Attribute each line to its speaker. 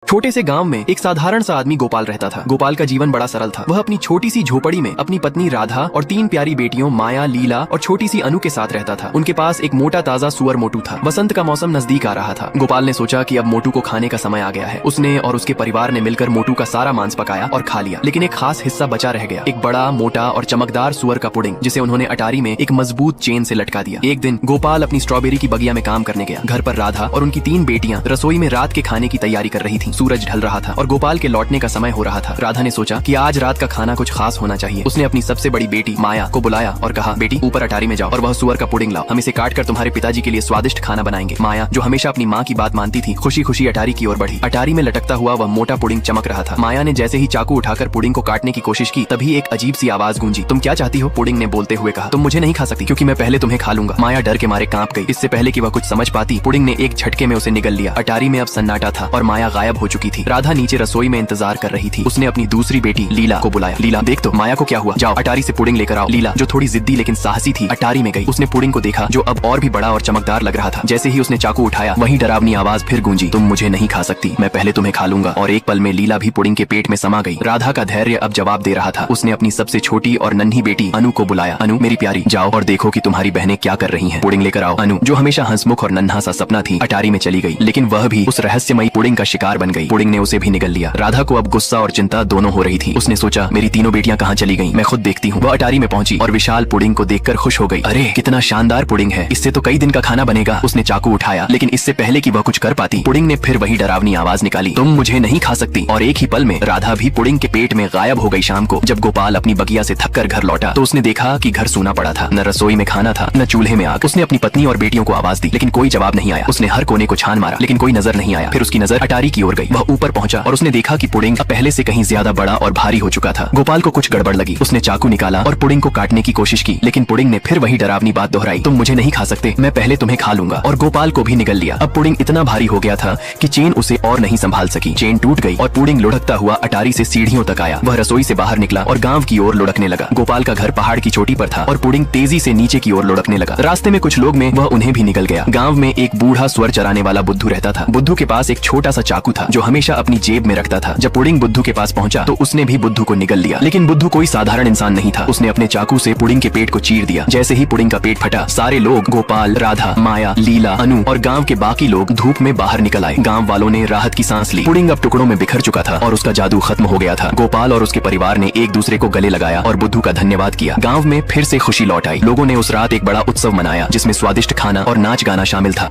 Speaker 1: छोटे से गांव में एक साधारण सा आदमी गोपाल रहता था। गोपाल का जीवन बड़ा सरल था। वह अपनी छोटी सी झोपड़ी में अपनी पत्नी राधा और 3 प्यारी बेटियों माया, लीला और छोटी सी अनु के साथ रहता था। उनके पास एक मोटा ताजा सुअर मोटू था। वसंत का मौसम नजदीक आ रहा था। गोपाल ने सोचा कि अब मोटू को खाने का समय आ गया है। उसने और उसके परिवार ने मिलकर मोटू का सारा मांस पकाया और खा लिया, लेकिन एक खास हिस्सा बचा रह गया, एक बड़ा मोटा और चमकदार सुअर का पुडिंग, जिसे उन्होंने अटारी में एक मजबूत चेन से लटका दिया। एक दिन गोपाल अपनी स्ट्रॉबेरी की बगिया में काम करने गया। घर पर राधा और उनकी 3 बेटियां रसोई में रात के खाने की तैयारी कर रही थी। सूरज ढल रहा था और गोपाल के लौटने का समय हो रहा था। राधा ने सोचा कि आज रात का खाना कुछ खास होना चाहिए। उसने अपनी सबसे बड़ी बेटी माया को बुलाया और कहा, बेटी ऊपर अटारी में जाओ और वह सुअर का पुडिंग लाओ। हम इसे काट कर तुम्हारे पिताजी के लिए स्वादिष्ट खाना बनाएंगे। माया, जो हमेशा अपनी माँ की बात मानती थी, खुशी खुशी अटारी की ओर बढ़ी। अटारी में लटकता हुआ वह मोटा पुडिंग चमक रहा था। माया ने जैसे ही चाकू उठाकर पुडिंग को काटने की कोशिश की, तभी एक अजीब सी आवाज गूंजी। तुम क्या चाहती हो? पुडिंग ने बोलते हुए कहा। तुम मुझे नहीं खा सकती, क्योंकि मैं पहले तुम्हें खा लूंगा। माया डर के मारे कांप गई। इससे पहले कि वह कुछ समझ पाती, पुडिंग ने एक झटके में उसे निगल लिया। अटारी में अब सन्नाटा था और माया गायब हो चुकी थी। राधा नीचे रसोई में इंतजार कर रही थी। उसने अपनी दूसरी बेटी लीला को बुलाया। लीला, देख तो माया को क्या हुआ, जाओ अटारी से पुडिंग लेकर आओ। लीला, जो थोड़ी जिद्दी लेकिन साहसी थी, अटारी में गई। उसने पुडिंग को देखा, जो अब और भी बड़ा और चमकदार लग रहा था। जैसे ही उसने चाकू उठाया, वही डरावनी आवाज फिर गूंजी। तुम मुझे नहीं खा सकती, मैं पहले तुम्हें खा लूंगा। और एक पल में लीला भी पुडिंग के पेट में समा गई। राधा का धैर्य अब जवाब दे रहा था। उसने अपनी सबसे छोटी और नन्ही बेटी अनु को बुलाया। अनु मेरी प्यारी, जाओ और देखो कि तुम्हारी बहनें क्या कर रही हैं। पुडिंग लेकर आओ। अनु, जो हमेशा हंसमुख और नन्हा सा सपना थी, अटारी में चली गई, लेकिन वह भी उस रहस्यमयी पुडिंग का शिकार बन गई। पुडिंग ने उसे भी निगल लिया। राधा को अब गुस्सा और चिंता दोनों हो रही थी। उसने सोचा, मेरी तीनों बेटियां कहाँ चली गईं? मैं खुद देखती हूँ। वह अटारी में पहुंची और विशाल पुडिंग को देखकर खुश हो गई। अरे कितना शानदार पुडिंग है, इससे तो कई दिन का खाना बनेगा। उसने चाकू उठाया, लेकिन इससे पहले कि वह कुछ कर पाती, पुडिंग ने फिर वही डरावनी आवाज निकाली, तुम मुझे नहीं खा सकती। और एक ही पल में राधा भी पुडिंग के पेट में गायब हो गई। शाम को जब गोपाल अपनी बगिया से थककर घर लौटा, तो उसने देखा कि घर सूना पड़ा था। न रसोई में खाना था, न चूल्हे में आग। उसने अपनी पत्नी और बेटियों को आवाज दी, लेकिन कोई जवाब नहीं आया। उसने हर कोने को छान मारा, लेकिन कोई नजर नहीं आया। फिर उसकी नजर अटारी की ओर गई। वह ऊपर पहुंचा और उसने देखा कि पुडिंग अब पहले से कहीं ज्यादा बड़ा और भारी हो चुका था। गोपाल को कुछ गड़बड़ लगी। उसने चाकू निकाला और पुडिंग को काटने की कोशिश की, लेकिन पुडिंग ने फिर वही डरावनी बात दोहराई, तुम मुझे नहीं खा सकते, मैं पहले तुम्हें खा लूंगा। और गोपाल को भी निगल लिया। अब पुडिंग इतना भारी हो गया था कि चेन उसे और नहीं संभाल सकी। चेन टूट गई और पुडिंग लुढ़कता हुआ अटारी से सीढ़ियों तक आया। वह रसोई से बाहर निकला और गांव की ओर लुढ़कने लगा। गोपाल का घर पहाड़ की चोटी पर था और पुडिंग तेजी से नीचे की ओर लुढ़कने लगा। रास्ते में कुछ लोग में वह उन्हें भी निगल गया। गांव में एक बूढ़ा सुअर चराने वाला बुद्धू रहता था। बुद्धू के पास एक छोटा सा चाकू था, जो हमेशा अपनी जेब में रखता था। जब पुडिंग बुद्धू के पास पहुंचा, तो उसने भी बुद्धू को निगल लिया। लेकिन बुद्धू कोई साधारण इंसान नहीं था। उसने अपने चाकू से पुडिंग के पेट को चीर दिया। जैसे ही पुडिंग का पेट फटा, सारे लोग, गोपाल, राधा, माया, लीला, अनु और गांव के बाकी लोग धूप में बाहर निकल आए। गांव वालों ने राहत की सांस ली। पुडिंग अब टुकड़ों में बिखर चुका था और उसका जादू खत्म हो गया था। गोपाल और उसके परिवार ने एक दूसरे को गले लगाया और बुद्धू का धन्यवाद किया। गांव में फिर से खुशी लौट आई। लोगों ने उस रात एक बड़ा उत्सव मनाया, जिसमें स्वादिष्ट खाना और नाच गाना शामिल था।